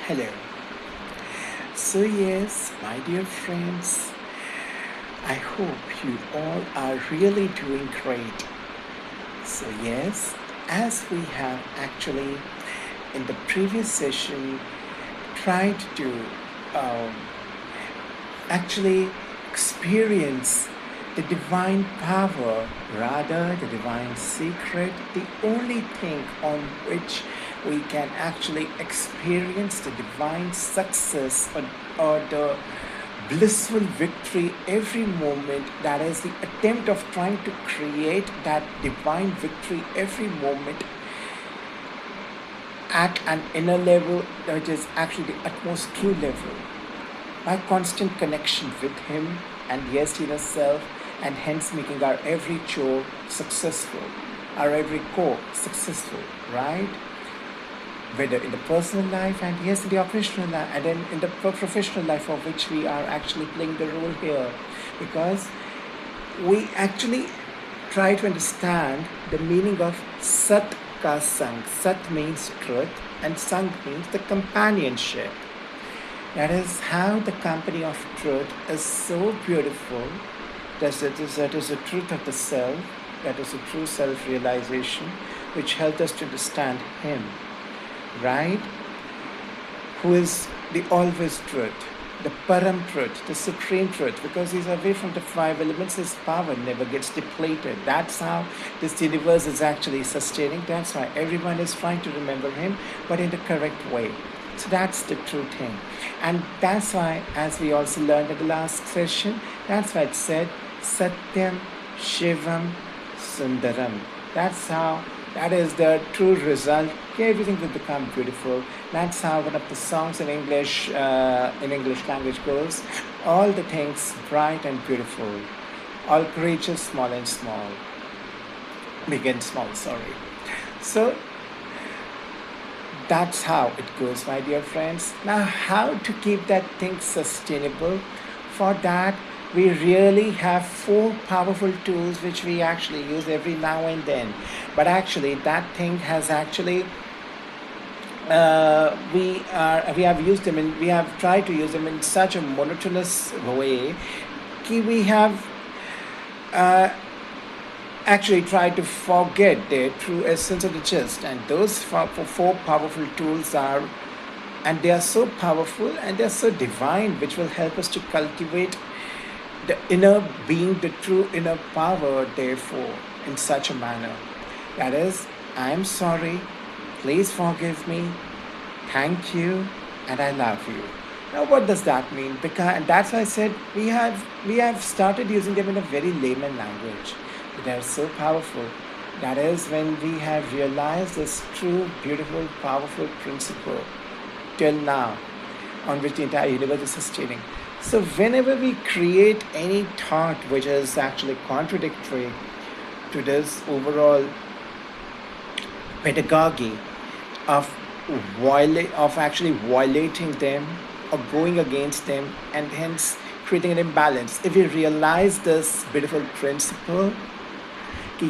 Hello. So, yes, my dear friends, I hope you all are really doing great. So, yes, as we have actually in the previous session tried to um, actually experience the divine power, rather, the divine secret, the only thing on which we can actually experience the divine success or the blissful victory every moment. That is the attempt of trying to create that divine victory every moment at an inner level, which is actually the utmost true level, by constant connection with Him and yes, inner self, and hence making our every chore successful, our every core successful, right? Whether in the personal life and yes, in the operational life, and then in the professional life of which we are actually playing the role here, because we actually try to understand the meaning of Sat Ka Sang. Sat means truth, and Sang means the companionship. That is how the company of truth is so beautiful. That is the truth of the self, that is the true self realization, which helped us to understand Him, right? Who is the always truth, the Param truth, the supreme truth, because He's away from the five elements, His power never gets depleted. That's how this universe is actually sustaining. That's why everyone is trying to remember Him, but in the correct way. So that's the true thing. And that's why, as we also learned in the last session, that's why it said Satyam Shivam Sunderam. That's how, that is the true result. Everything will become beautiful. That's how one of the songs in English language goes. All the things bright and beautiful. All creatures small and small. Big and small, sorry. So that's how it goes, my dear friends. Now, how to keep that thing sustainable? For that, we really have four powerful tools which we actually use every now and then. But actually, that thing has actually we have used them and we have tried to use them in such a monotonous way. We have uh, actually try to forget their true essence of the gist. And those four powerful tools are, and they are so powerful and they are so divine, which will help us to cultivate the inner being, the true inner power, therefore, in such a manner. That is, I am sorry, please forgive me, thank you, and I love you. Now, what does that mean? Because and that's why I said we have started using them in a very layman language. They are so powerful. That is when we have realized this true, beautiful, powerful principle till now, on which the entire universe is sustaining. So, whenever we create any thought which is actually contradictory to this overall pedagogy of of actually violating them or going against them and hence creating an imbalance, if we realize this beautiful principle,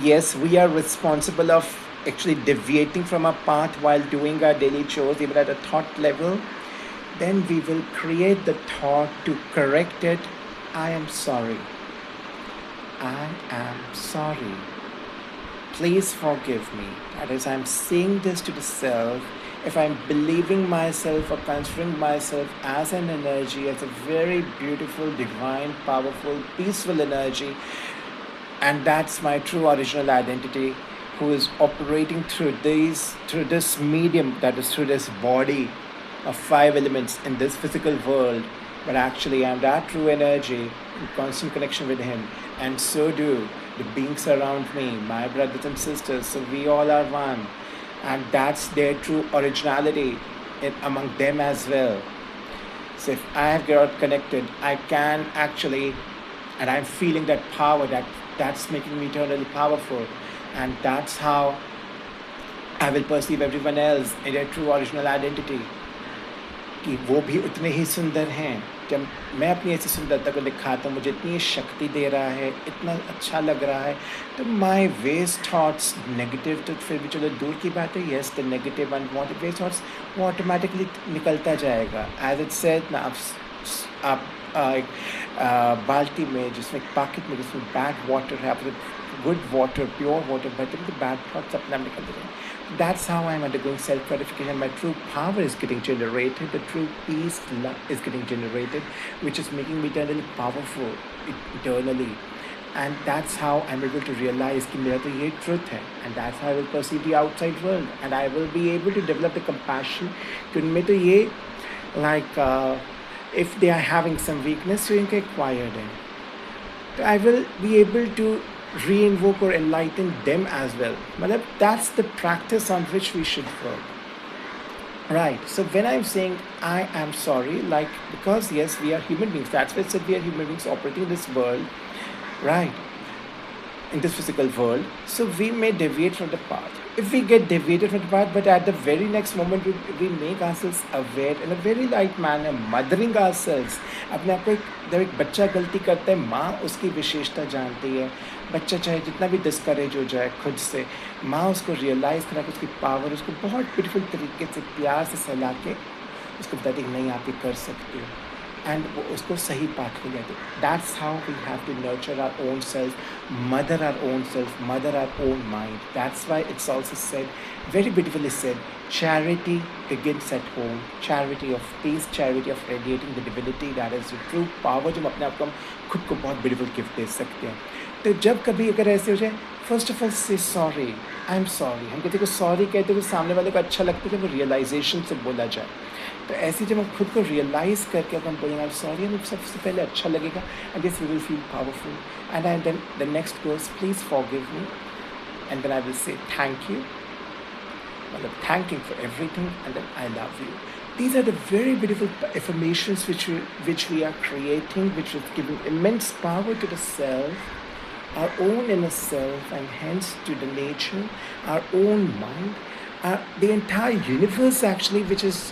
yes, we are responsible of actually deviating from our path while doing our daily chores, even at a thought level, then we will create the thought to correct it. I am sorry. I am sorry. Please forgive me. That is, I'm saying this to the self. If I'm believing myself or considering myself as an energy, as a very beautiful, divine, powerful, peaceful energy, and that's my true original identity, who is operating through this medium, that is through this body of five elements in this physical world, but actually I'm that true energy in constant connection with Him, and so do the beings around me, my brothers and sisters. So we all are one, and that's their true originality among them as well. So if I have got connected, I can actually, and I'm feeling that power that's making me eternally powerful, and that's how I will perceive everyone else in their true original identity, कि वो भी उतने ही सुंदर हैं जब मैं अपनी ऐसी सुंदरता को दिखाता हूँ, मुझे इतनी शक्ति दे रहा है, इतना अच्छा लग रहा है, तो माई वेस्ट थाट्स नेगेटिव तो फिर भी चलो दूर की बात है, yes the negative unwanted waste thoughts वो ऑटोमेटिकली निकलता जाएगा. एज इट सेड ना, आप एक बाल्टी में, जिसमें पाकेट में जिसमें बैड वाटर है, आप गुड वाटर प्योर वाटर भरते हैं, तो बैड थॉट्स अपने आप निकलते जाएंगे. That's how I'm undergoing self-gratification. My true power is getting generated. The true peace, love is getting generated, which is making me eternally powerful, eternally. And that's how I'm able to realize कि मेरा तो ये truth है. And that's how I will perceive the outside world. And I will be able to develop the compassion कि उनमें तो ये like if they are having some weakness, तो इनके acquired है. So I will be able to re-invoke or enlighten them as well. But that's the practice on which we should work. Right. So when I'm saying I am sorry, like, because yes, we are human beings. That's why I said we are human beings operating in this world, right? In this physical world. So we may deviate from the path. If we get deviated from the path, but at the very next moment we make ourselves aware in a very light manner, mothering ourselves. अपने आप को जब एक बच्चा गलती करता है, माँ उसकी विशेषता जानती है. बच्चा चाहे जितना भी डिस्करेज हो जाए खुद से, माँ उसको रियलाइज़ करा के उसकी पावर, उसको बहुत ब्यूटीफुल तरीके से प्यार से सहला के उसको बताती है नहीं आप ये कर सकते हो, एंड वो उसको सही पाथ पे जाती है. That's how we have to nurture our own self, mother our own self, mother our own mind. That's why it's also said, very beautifully said, charity begins at home. Charity of peace, charity of radiating the divinity, that is the true power जो हम अपने आप को, हम खुद को बहुत beautiful gift दे सकते हैं. तो जब कभी अगर ऐसे हो जाए, फर्स्ट ऑफ ऑल से सॉरी, आई एम सॉरी. हम कहते हैं सॉरी कहते हैं तो सामने वाले को अच्छा लगता है जब वो रियलाइजेशन से बोला जाए. तो ऐसे जब हम खुद को रियलाइज़ करके अगर हम बोलेंगे आई एम सॉरी, हमें सबसे पहले अच्छा लगेगा, and this we will feel powerful. And then the next goes please forgive me, and then I will say thank you, मतलब thanking for everything, and then I love you. These are the very beautiful affirmations which we are creating, which is giving immense power to the self, our own inner self, and hence to the nature, our own mind, the entire universe actually, which is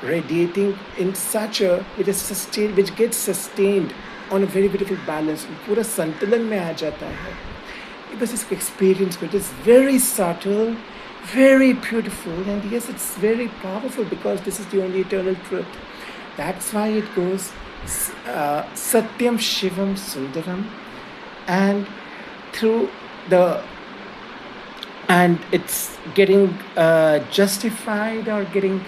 radiating in such a, which gets sustained on a very beautiful balance. पूरा संतुलन में आ जाता है. बस इसको experience को, it is very subtle, very beautiful, and yes, it's very powerful because this is the only eternal truth. That's why it goes Satyam Shivam Sunderam, and through the, and it's getting justified or getting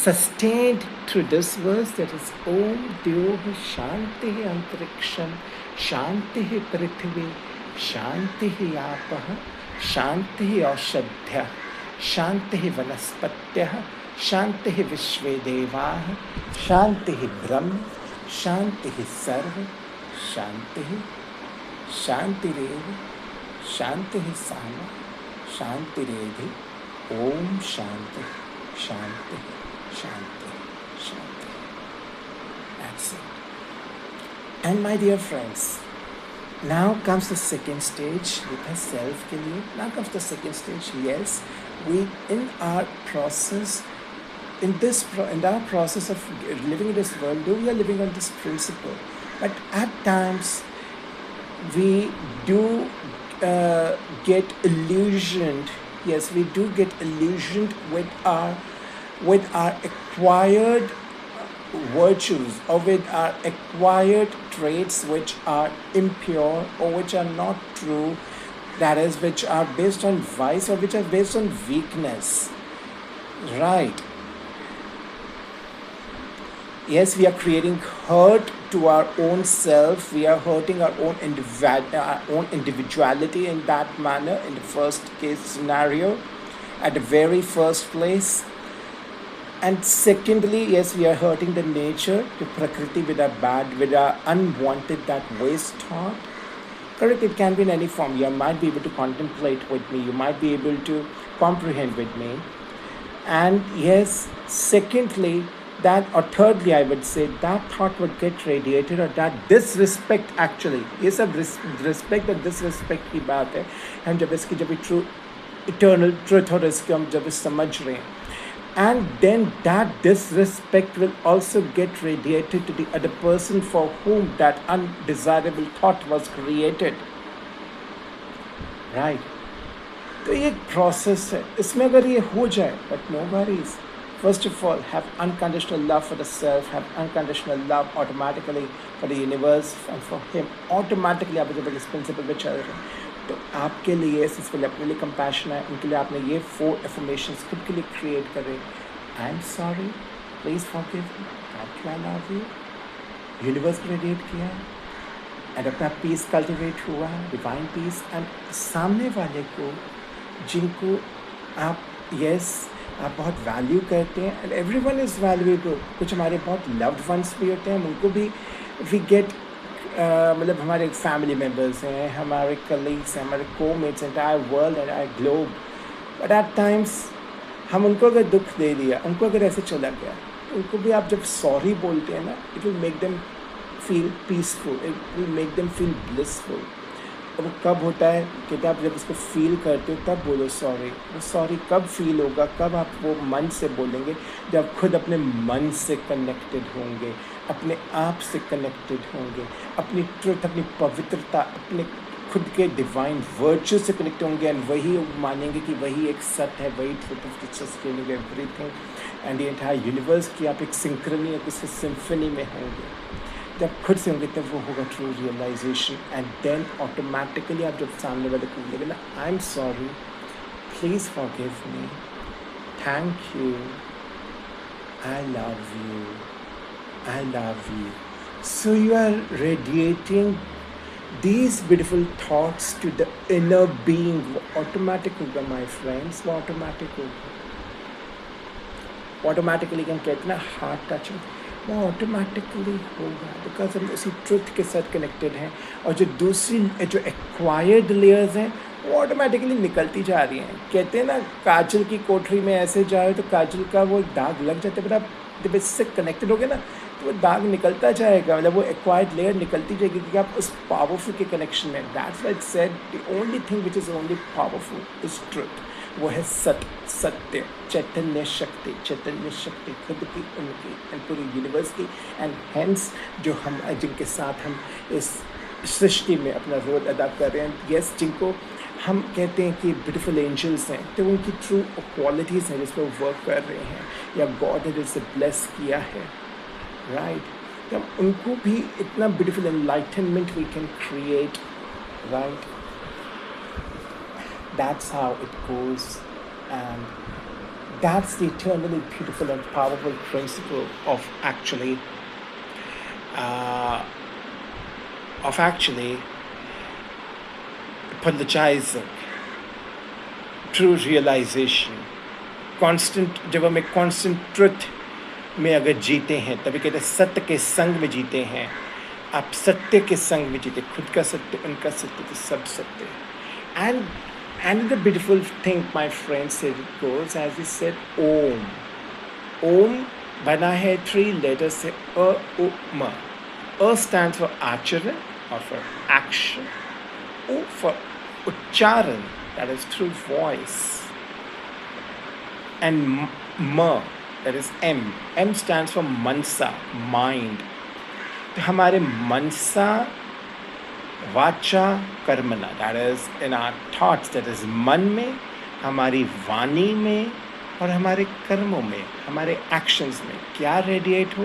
sustained through this verse, that is Om Dyoh Shanti Antariksham Shanti Prithvi Shanti Apah शांति औषध्य शांति वनस्पत्य शांति विश्वे देवा शांति ब्रह्म शांति सर्व शांति शांतिरेव शांति साम शांतिरेधि. ओम शांति शांति शांति शांति. That's it. And my dear friends, now comes the second stage with herself के लिए. Now comes the second stage. Yes, we in our process, in our process of living in this world, though we are living on this principle, but at times we do get illusioned. Yes, we do get illusioned with our acquired virtues, or with our acquired traits which are impure or which are not true, that is, which are based on vice or which are based on weakness. Right. Yes, we are creating hurt to our own self. We are hurting our own individuality in that manner, in the first case scenario, at the very first place. And secondly, yes, we are hurting the nature, the prakriti, with our unwanted, that waste thought. Correct, it can be in any form. You might be able to contemplate with me. You might be able to comprehend with me. And yes, secondly, that, or thirdly, I would say, that thought would get radiated, or that disrespect actually. ये सब respect और disrespect की बात है. हम जब इसकी true eternal truth और इसको हम जब समझ रहे हैं, And then that disrespect will also get radiated to the other person for whom that undesirable thought was created. Right? तो ये एक प्रोसेस है, इसमें अगर ये हो जाए, but no worries. First of all, have unconditional love for the self, have unconditional love automatically for the universe and for him. Automatically आप जब इस प्रिंसिपल पे चल रहे हैं तो आपके लिए सिर्फ अपने लिए कंपैशन है, उनके लिए आपने ये 4 affirmations खुद के लिए क्रिएट करे. आई am sorry, please forgive me, thank you, I love you. Universe को रेडिएट किया एंड अपना पीस कल्टिवेट हुआ, डिवाइन पीस. एंड सामने वाले को जिनको आप आप बहुत वैल्यू करते हैं, एंड एवरीवन इज़ वैल्यूएबल. कुछ हमारे बहुत लव्ड वंस भी होते हैं, उनको भी वी गेट मतलब हमारे फैमिली मेम्बर्स हैं, हमारे कलीग्स हैं, हमारे comates, entire world, entire globe. But at times हम उनको अगर दुख दे दिया, उनको अगर ऐसे चला गया, उनको भी आप जब सॉरी बोलते हैं ना, it will make them feel peaceful, it will make them feel blissful. और वो कब होता है कि आप जब उसको फील करते हो तब बोलो सॉरी. वो सॉरी कब फील होगा, कब आप वो मन से बोलेंगे, जब खुद अपने मन से कनेक्टेड होंगे, अपने आप से कनेक्टेड होंगे, अपनी ट्रुथ, अपनी पवित्रता, अपने खुद के डिवाइन वर्च्यू से कनेक्ट होंगे. एंड वही मानेंगे कि वही एक सत्य है, वही truth of sustaining everything and the entire universe की आप एक सिंक्रोनी, एक सिम्फनी में होंगे. जब खुद से होंगे तब वो होगा true realisation. And then automatically आप जब सामने वाले को बोलेंगे ना, I am sorry, please forgive me, thank you, I love you, I love you. So you are radiating these beautiful thoughts to the inner being. वो ऑटोमेटिक होगा my friends, वो ऑटोमेटिक होगा. ऑटोमेटिकली हम कहते हैं ना हार्ट टचिंग, वो automatically होगा बिकॉज हम उसी ट्रुथ के साथ कनेक्टेड हैं. और जो दूसरी जो एक्वायर्ड लेयर्स हैं वो ऑटोमेटिकली निकलती जा रही हैं. कहते हैं ना काजल की कोठरी में ऐसे जाए तो काजल का वो दाग लग जाता है, बट आप जब इससे कनेक्टेड हो गए ना तो वो दाग निकलता जाएगा, मतलब वो एक्वायर्ड लेयर निकलती जाएगी क्योंकि आप उस पावरफुल के कनेक्शन में. That's why it said the only thing which is only powerful is truth. वो है सत्य, चैतन्य शक्ति, खुद की, उनकी एंड पूरी यूनिवर्स की. एंड हेंस जो हम जिनके साथ हम इस सृष्टि में अपना रोल अदा कर रहे हैं, यस, जिनको हम कहते हैं कि ब्यूटीफुल एंजल्स हैं, तो उनकी ट्रू क्वालिटीज़ हैं जिस पर वो वर्क कर रहे हैं, या गॉड ने जिससे ब्लेस किया है, राइट. तो उनको भी इतना beautiful enlightenment we can create, right. That's how it goes, and that's the eternally beautiful and powerful principle of actually apologizing, true realization, constant. जब हम एक constant truth में अगर जीते हैं तभी कहते हैं सत्य के संग में जीते हैं. आप सत्य के संग में जीते, खुद का सत्य, उनका सत्य, तो सब सत्य. And the beautiful thing, my friend, said it goes as he said, Om. Om बना है 3 letters से A, U, M. A stands for Acharan or for action. O for Ucharan, that is through voice. And M, that is M. M stands for Mansa, mind. तो हमारे मनसा वाचा कर्मना, that is in our thoughts, that is मन में, हमारी वाणी में और हमारे कर्मों में, हमारे एक्शंस में क्या रेडिएट हो?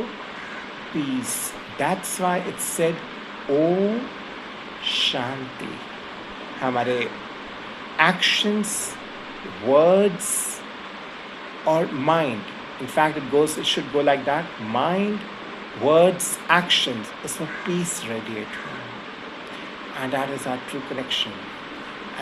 Peace. That's why it's said Om Shanti. हमारे एक्शंस, वर्ड्स और mind, in fact it should go like that, mind, words, actions, इसमें पीस रेडिएट हो. And that is our true connection.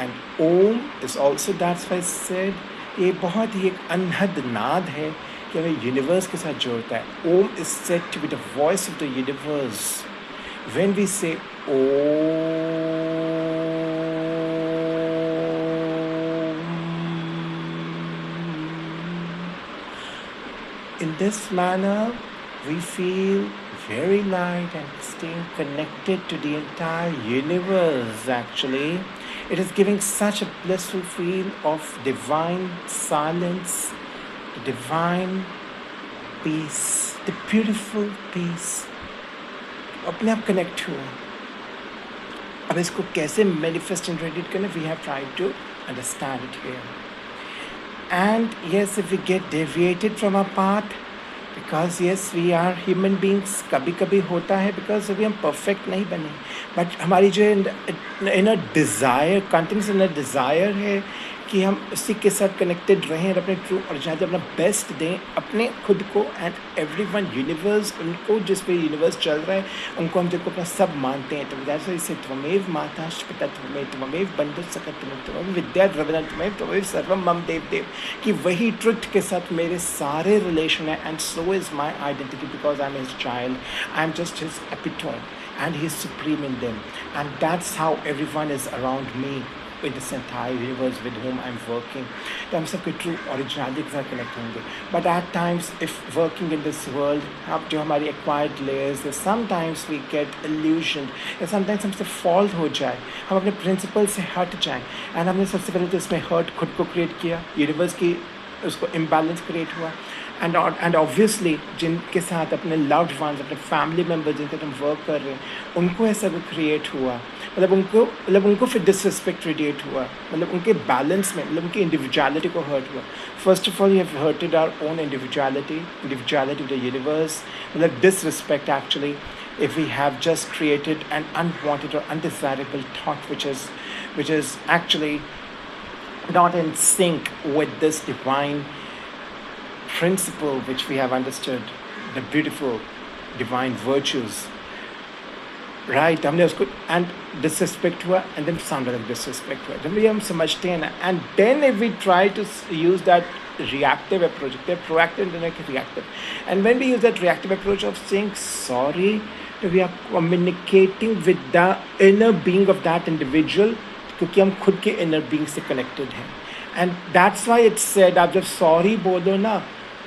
And Om is also, that's why I said, ये बहुत ही एक अनहद नाद है कि हमें यूनिवर्स के साथ जोड़ता है. Om is said to be the voice of the universe. When we say Om, in this manner we feel very light and staying connected to the entire universe. Actually, it is giving such a blissful feel of divine silence the divine peace, the beautiful peace अपने आप connect हुआ. अब इसको कैसे manifest and radiate करना, we have tried to understand it here. And yes, if we get deviated from our path, because yes, we are human beings, कभी कभी होता है, because अभी हम perfect नहीं बने, but हमारी जो inner desire, continuous inner desire है कि हम उसी के साथ कनेक्टेड रहें और अपने ट्रू ओरिजिनलिटी अपना बेस्ट दें अपने खुद को एंड एवरीवन, यूनिवर्स, उनको जिस पे यूनिवर्स चल रहा है उनको हम जिनको अपना सब मानते हैं. तो जैसे इसे त्वमेव माता पिता त्वमेव त्वमेव बंधु सखा त्वमेव विद्या द्रविणं त्वमेव त्वमेव सर्वं मम देव देव, कि वही ट्रुथ के साथ मेरे सारे रिलेशन है. And so is my identity because I am his child, I am just his epitome and he is supreme in them, and that's how everyone is around me with this entire universe with whom I'm working. तो हम सबके true originality के साथ connect होंगे. But at times if working in this world, अब जो हमारी acquired layers है, समटाइम्स वी गेट इल्यूजन, या समटाइम्स हमसे फॉल्ट हो जाए, हम अपने प्रिंसिपल से हट जाएं. एंड हमने सबसे पहले तो इसमें हर्ट खुद को क्रिएट किया, यूनिवर्स की उसको इम्बैलेंस क्रिएट हुआ. एंड ऑब्वियसली जिनके साथ अपने लव्ड वंस, अपने फैमिली मेम्बर्स जिनके साथ हम वर्क कर रहे हैं, उनको ऐसा भी क्रिएट हुआ. मतलब उनको फिर डिसरिस्पेक्ट रेडिएट हुआ, मतलब उनके बैलेंस में, मतलब उनकी इंडिविजुअलिटी को हर्ट हुआ. First of all we have hurted our own individuality of the universe. मतलब disrespect actually if we have just created an unwanted or undesirable thought which is actually not in sync with this divine principle which we have understood, the beautiful divine virtues, right? हमने उसको and disrespect हुआ, and then sound like disrespect हुआ. जब ये हम समझते हैं ना, and then if we try to use that reactive approach, they're proactive and reactive, and when we use that reactive approach of saying sorry, we are communicating with the inner being of that individual, क्योंकि हम खुद के inner being से connected हैं. And that's why it's said, आप जब sorry बोलो ना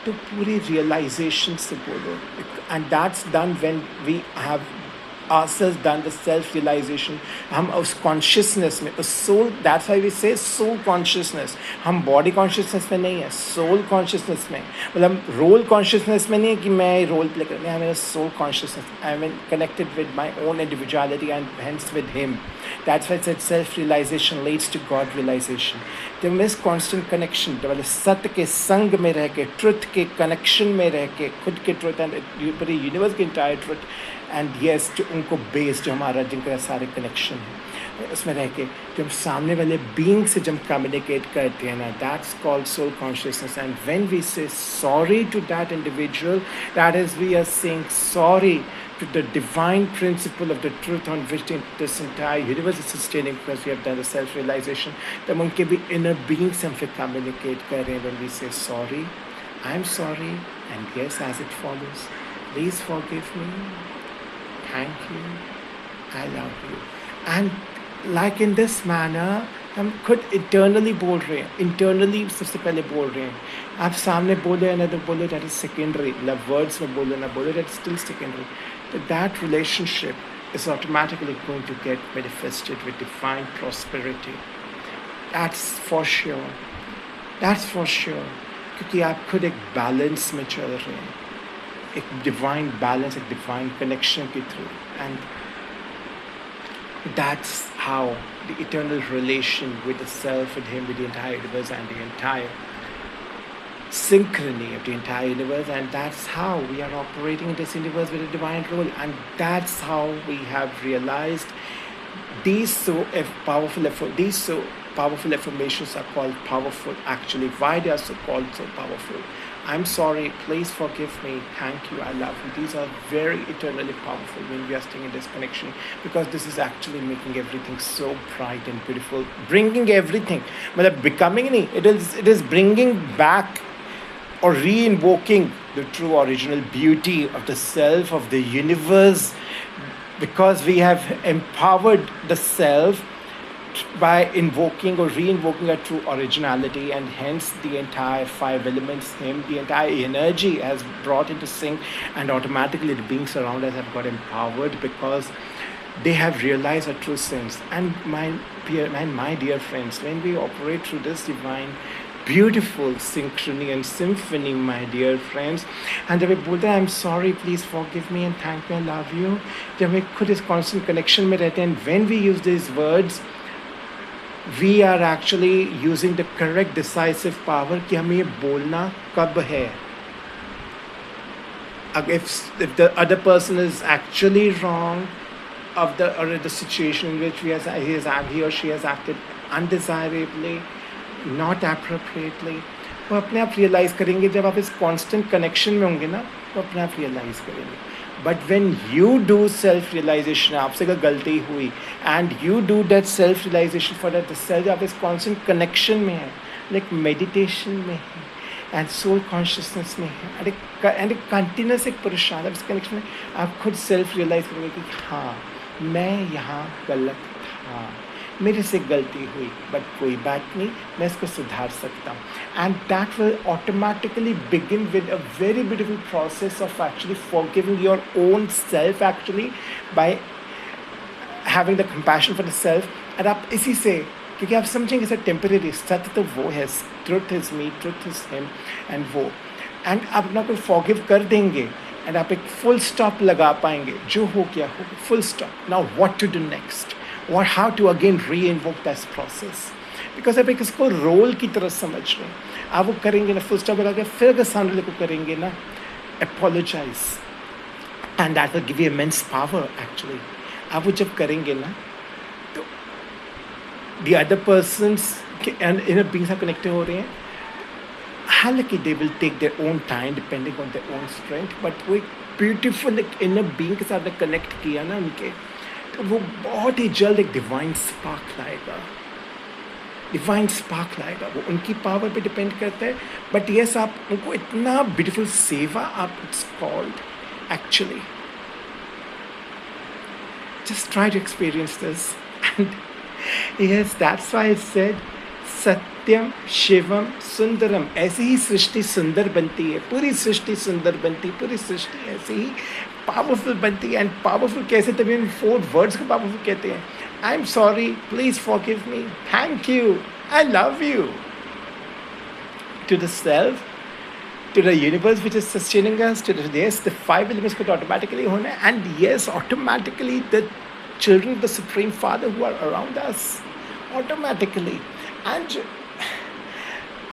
तो पूरी रियलाइजेशन से बोलो. And that's done when we have ourselves done the self-realization. हम उस consciousness में, उस soul, that's why we say soul consciousness. हम body consciousness में नहीं है, soul consciousness में. मतलब role consciousness में नहीं है कि मैं role play कर रहा हूँ, मेरा soul consciousness. I mean connected with my own individuality and hence with him. That's why it said self-realization leads to God realization. तो हम इस constant connection, मतलब सत्य के संग में रह के, truth के connection में रह के, खुद के truth and पूरी universe के entire truth, एंड येस जो उनको बेस जो हमारा जिनका सारे कनेक्शन है उसमें रह के जो हम सामने वाले बीइंग से जब कम्युनिकेट करते हैं ना, that's called soul consciousness. And when we say sorry to that individual, that is we are saying sorry to the divine principle of the truth on which this entire universe is sustaining, because we have done the self-realization. तब उनके भी inner being से हम फिर communicate कर रहे हैं when we say sorry, I'm sorry, and yes, as it follows, please forgive me, thank you, I love you. And like in this manner हम खुद इंटरनली बोल रहे हैं, इंटरनली सबसे पहले बोल रहे हैं. आप सामने बोले ना तो बोले दैट इज सेकेंडरी, मतलब वर्ड्स में बोले ना बोले दैट इज स्टिल सेकेंडरी. तो that relationship is automatically going to get manifested with divine prosperity. That's for sure, that's for sure, क्योंकि आप खुद एक बैलेंस में चल रहे हैं, एक डिवाइन बैलेंस, एक डिवाइन कनेक्शन के through. And that's how the eternal relation with the self, with him, with the entire universe and the entire synchrony of the entire universe, and that's how we are operating in this universe with a divine role. And that's how we have realized these so powerful affirmations are called powerful. Actually, why they are so called so powerful? I'm sorry, please forgive me, thank you, I love you. These are very eternally powerful when we are staying in this connection, because this is actually making everything so bright and beautiful, bringing everything, मतलब becoming नहीं, it is bringing back or re-invoking the true original beauty of the self, of the universe, because we have empowered the self by invoking or re-invoking our true originality, and hence the entire five elements, the entire energy has brought into sync, and automatically the beings around us have got empowered because they have realized our true sense. And my dear friends, when we operate through this divine beautiful synchrony and symphony, my dear friends. And जब मैं बोलते हैं I am sorry, please forgive me and thank me, I love you, जब मैं खुद इस constant connection में रहते हैं, when we use this words, we are actually using the correct decisive power कि हमें ये बोलना कब है. If the other person is actually wrong of the situation in which he or she has acted undesirably, not appropriately, वो अपने आप realise करेंगे. जब आप इस constant connection में होंगे ना, वो अपने आप रियलाइज़ करेंगे. But when you do self-realization, आपसे अगर गलती हुई, and you do that self-realization for that self, आप इस constant connection में है, like meditation में है, and soul consciousness में है, and एक continuous एक पुरुषार्थ, आप इस connection में आप खुद self-realize करेंगे कि हाँ, मैं यहाँ गलत था, मेरे से गलती हुई, बट कोई बात नहीं, मैं इसको सुधार सकता हूँ. And that will automatically begin with a very beautiful process of actually forgiving your own self, actually by having the compassion for the self. और आप इसी से, क्योंकि आप समझेंगे सर टेम्परेरी, सत्य तो वो है, truth is me, truth is him, and वो, एंड आप अपना कोई फॉरगिव कर देंगे, एंड आप एक फुल स्टॉप लगा पाएंगे. जो हो गया हो, full stop. Now what to do next, or how to again re-invoke that process, because आप एक इसको रोल की तरह समझ रहे हैं. आप वो करेंगे ना, फुल स्टॉप लगा के फिर अगर सामने वाले को करेंगे ना, apologize, and that will give you immense power actually. आप वो जब करेंगे ना, तो the other persons and inner beings आप कनेक्टेड हो रहे हैं, हालांकि they will take their own time depending on their own strength, but वो एक ब्यूटीफुल inner being के साथ कनेक्ट किया ना उनके, तो वो बहुत ही जल्द एक डिवाइन स्पार्क लाएगा. डिवाइन स्पार्क लाएगा, वो उनकी पावर पे डिपेंड करता है. बट यस, आप उनको इतना ब्यूटीफुल सेवा, आप it's called actually, just try to experience this. And yes, that's why I said सत्यम शिवम सुंदरम. ऐसे ही सृष्टि सुंदर बनती है, पूरी सृष्टि सुंदर बनती, पूरी सृष्टि ऐसे ही पावरफुल बनती है. एंड पावरफुल कैसे, तभी हम 4 वर्ड्स को पावरफुल कहते हैं. I am sorry, please forgive me, thank you, I love you. To the self, to the universe which is sustaining us, to the, yes, the 5 elements could automatically होना, and yes, automatically the children of the Supreme Father who are around us, automatically. And